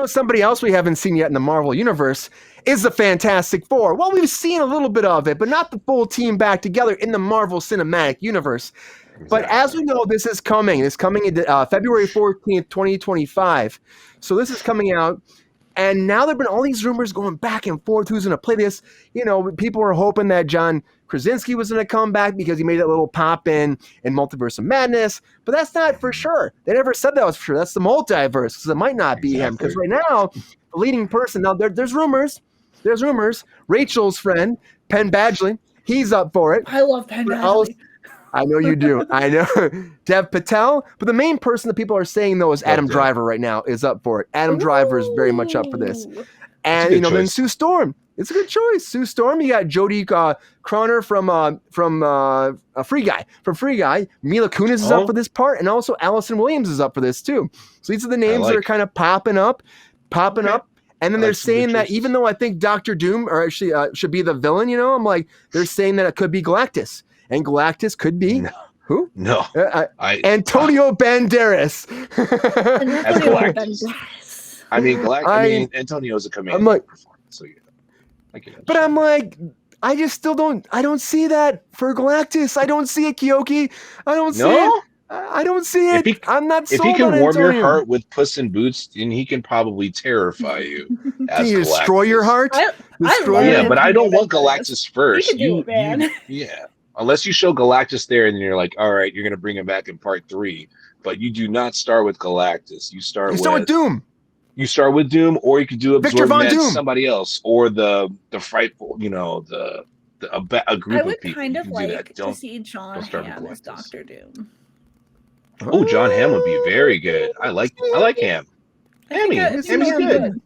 Somebody else we haven't seen yet in the Marvel Universe is the Fantastic Four. Well, we've seen a little bit of it, but not the full team back together in the Marvel Cinematic Universe. But as we know, this is coming. It's coming in February 14th, 2025. So this is coming out. And now there have been all these rumors going back and forth. Who's going to play this? People were hoping that John Krasinski was going to come back because he made that little pop in Multiverse of Madness. But that's not for sure. They never said that was for sure. That's the multiverse, because it might not be him. Because right now, the leading person, now there's rumors. There's rumors. Rachel's friend, Penn Badgley, he's up for it. I love Penn Badgley. I know you do. I know. Dev Patel. But the main person that people are saying, though, is Adam Driver right now is up for it. Adam Driver is very much up for this. And, then Sue Storm. It's a good choice. Sue Storm. You got Jodie Croner from Free Guy. From Free Guy. Mila Kunis is up for this part. And also Allison Williams is up for this, too. So these are the names that are kind of popping up. And then they're saying that even though I think Dr. Doom or actually should be the villain, I'm like, they're saying that it could be Galactus. And Galactus could be who? No, Antonio Banderas. As Galactus. I mean, Antonio's a commander. I'm like, so but I'm like, I just still don't. I don't see that for Galactus. I don't see it, Keoki. I don't see it. I don't see it. I'm not sold on If he can warm Antonio. your heart with Puss in Boots, then he can probably terrify you. Can you destroy your heart? But I don't want Galactus first. You can do it, man. Yeah. Unless you show Galactus there and you're like, all right, you're going to bring him back in part 3. But you do not start with Galactus. You start with Doom. You start with Doom, or you could do Victor Von Doom. Somebody else, or the frightful, a group of people. I would kind of like to see John Hamm as Dr. Doom. Oh, John Hamm would be very good. I like Hamm. Hammy's good.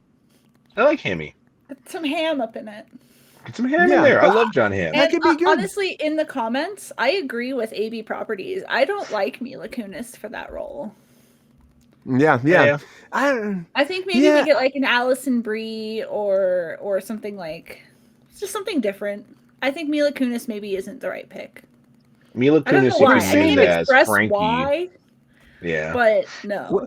I like Hammy. Put some ham up in it. Get some ham in there. I love John Hamm. That could be good. Honestly, in the comments, I agree with AB Properties. I don't like Mila Kunis for that role. Yeah. I think maybe we get like an Allison Brie or something like just something different. I think Mila Kunis maybe isn't the right pick. Mila Kunis, you can express Frankie. Why. Yeah, but no.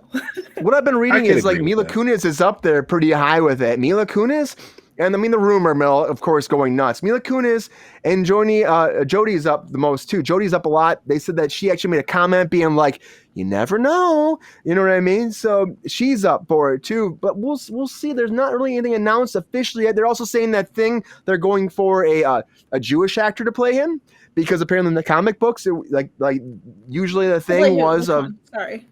What I've been reading is like Mila Kunis is up there pretty high with it. Mila Kunis. And I mean, the rumor mill, of course, going nuts. Mila Kunis and Jodie's up the most, too. Jodie's up a lot. They said that she actually made a comment being like, you never know. You know what I mean? So she's up for it, too. But we'll see. There's not really anything announced officially yet. They're also saying that they're going for a Jewish actor to play him. Because apparently in the comic books, usually the thing was a thing.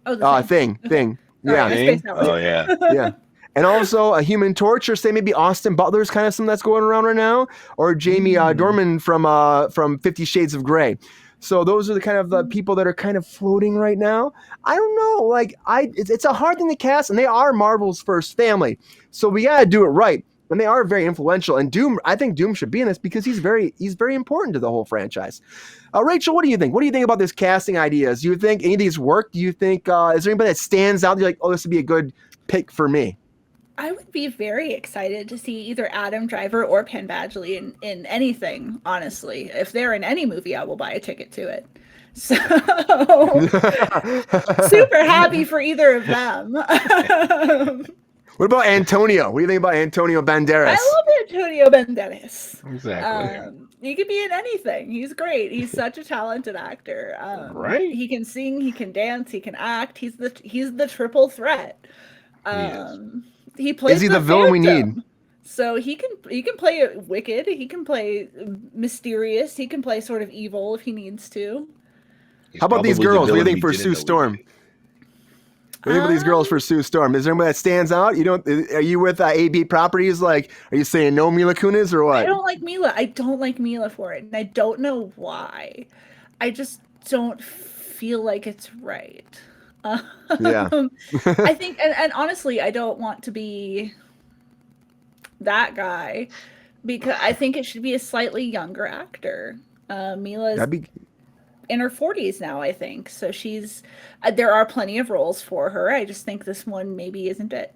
Yeah. Oh, yeah. Yeah. And also a Human Torch, or say maybe Austin Butler's kind of something that's going around right now, or Jamie Dornan from 50 Shades of Grey. So those are the kind of the people that are kind of floating right now. I don't know, it's a hard thing to cast, and they are Marvel's first family, so we gotta do it right. And they are very influential. And Doom, I think Doom should be in this because he's very important to the whole franchise. Rachel, what do you think? What do you think about this casting ideas? Do you think any of these work? Do you think is there anybody that stands out? You're like, oh, this would be a good pick for me. I would be very excited to see either Adam Driver or Penn Badgley in anything, honestly. If they're in any movie, I will buy a ticket to it. So, super happy for either of them. What about Antonio? What do you think about Antonio Banderas? I love Antonio Banderas. Exactly. He could be in anything. He's great. He's such a talented actor. Right. He can sing, he can dance, he can act. He's the triple threat. He plays. Is he the villain we need? So he can play wicked. He can play mysterious. He can play sort of evil if he needs to. How about these girls? What do you think for Sue Storm? What do you think about these girls for Sue Storm? Is there anybody that stands out? Are you with AB Properties? Like, are you saying no Mila Kunis or what? I don't like Mila. I don't like Mila for it, and I don't know why. I just don't feel like it's right. Yeah. I think, and honestly, I don't want to be that guy because I think it should be a slightly younger actor. Mila's in her 40s now, I think. So she's, there are plenty of roles for her. I just think this one maybe isn't it.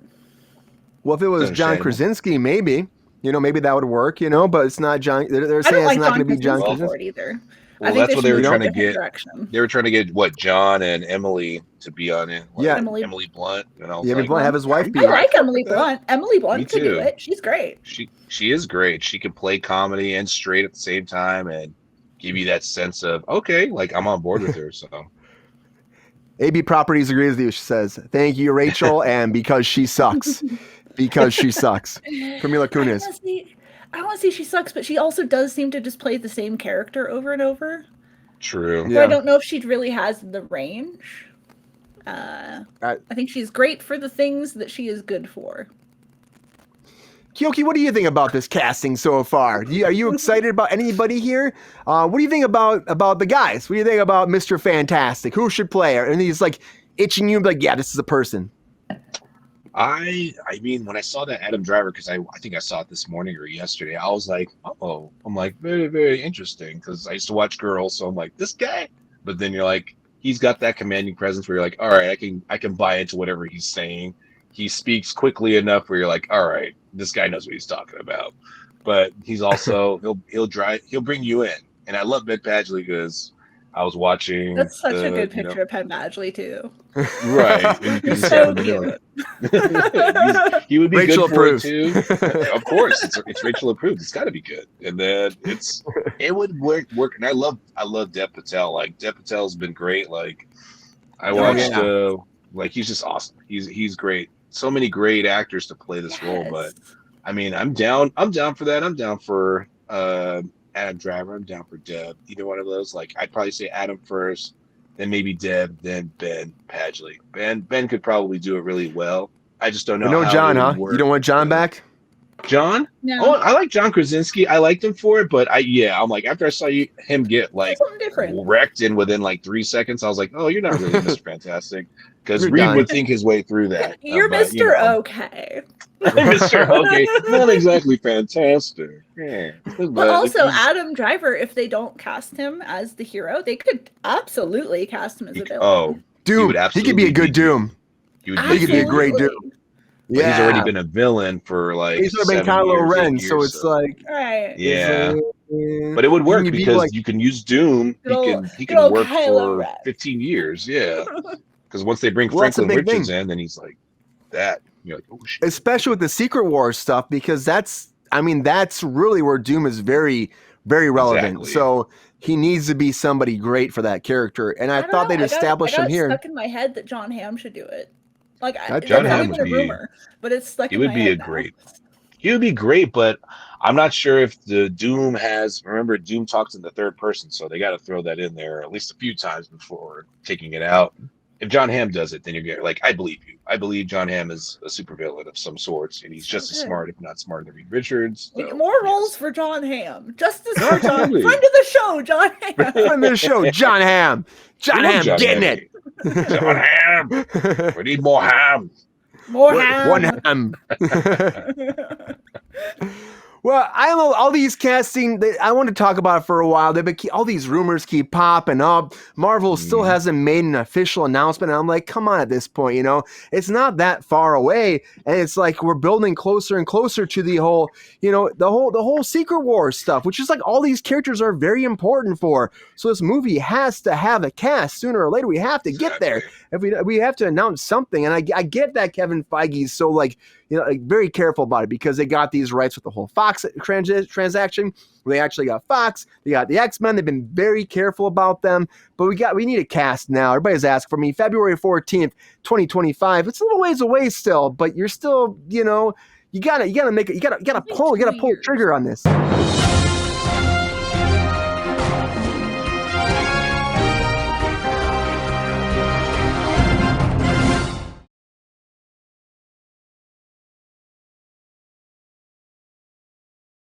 Well, if it was John Krasinski, maybe that would work, but it's not John. They're saying it's not going to be John Krasinski either. Well, I think that's they what should they were move in trying a to different get. direction. They were trying to get what, John and Emily to be on it. Like, Yeah. Emily Blunt, and I was Yeah, like, Blunt have his wife be. I like fine Emily with that. Blunt. Emily Me Blunt could do too. it. She's great. She is great. She can play comedy and straight at the same time, and give you that sense of, okay, like I'm on board with her. So AB Properties agrees with you. She says, "Thank you, Rachel," and because she sucks, because she sucks. Camila Kunis. I want to say she sucks, but she also does seem to just play the same character over and over. true. So I don't know if she really has the range. I think she's great for the things that she is good for. Keoki, what do you think about this casting so far? Are you excited about anybody here? What do you think about the guys? What do you think about Mr. Fantastic? Who should play her? And he's like itching you, like, yeah, this is a person. I mean, when I saw that Adam Driver, because I think I saw it this morning or yesterday, I was like, oh, I'm like, very, very interesting, because I used to watch Girls, so I'm like, this guy. But then you're like, he's got that commanding presence where you're like, all right, I can buy into whatever he's saying. He speaks quickly enough where you're like, all right, this guy knows what he's talking about. But he's also he'll bring you in, and I love Ben Badgley because I was watching. That's such a good picture of Penn Badgley too. Right. He's so cute. He would be Rachel good for approves. it too. Of course, it's Rachel approved. It's got to be good, and then it would work. And I love Dev Patel. Like, Dev Patel's been great. Like, I watched like, he's just awesome. He's great. So many great actors to play this role, but I mean, I'm down for that. I'm down for Adam Driver. I'm down for Deb. Either one of those. Like, I'd probably say Adam first, then maybe Deb, then Ben Badgley. Ben could probably do it really well. I just don't know. No how John, it would huh? work. You don't want John back? John? No. Oh, I like John Krasinski. I liked him for it, but I'm like, after I saw him get like wrecked in within like 3 seconds, I was like, oh, you're not really Mr. Fantastic, because Reed would think his way through that. You're Mr. Okay. Mr. Okay, not exactly fantastic. Yeah. But also, Adam Driver, if they don't cast him as the hero, they could absolutely cast him as a villain. Oh, Doom. He could be a good Doom. He could be a great Doom. But he's already been a villain for like he's already been Kylo Ren, so it's like, right. Yeah. But it would work because you can use Doom. He can work for 15 years. Yeah. Because once they bring Franklin Richards in, then he's like that. You're like, oh shit. Especially with the Secret Wars stuff, because that's really where Doom is very, very relevant. Exactly. So he needs to be somebody great for that character. And I thought they'd establish him here. It's stuck in my head that John Hamm should do it. Like, it's John not Hamm even a rumor, but it's stuck in my head. He would be great, but I'm not sure if the Doom remember, Doom talks in the third person, so they got to throw that in there at least a few times before taking it out. If John Hamm does it, then you're like, I believe you. I believe John Hamm is a supervillain of some sorts, and he's just as smart, if not smarter, than Reed Richards. So, more roles for John Hamm. Justice for John. Friend of the show, John Hamm. Friend of the show, John Hamm. John Hamm getting it. John Hamm. We need more ham. More ham. One ham. Well, I don't know, all these casting, I want to talk about it for a while. All these rumors keep popping up. Marvel still hasn't made an official announcement. And I'm like, come on at this point, it's not that far away. And it's like we're building closer and closer to the whole, the whole Secret Wars stuff, which is like all these characters are very important for. So this movie has to have a cast sooner or later. We have to get there. If we have to announce something. And I get that Kevin Feige's so very careful about it, because they got these rights with the whole Fox transaction. They actually got Fox. They got the X-Men. They've been very careful about them. But we need a cast now. Everybody's asking for me. February 14th, 2025. It's a little ways away still, but you're still, you gotta pull the trigger on this.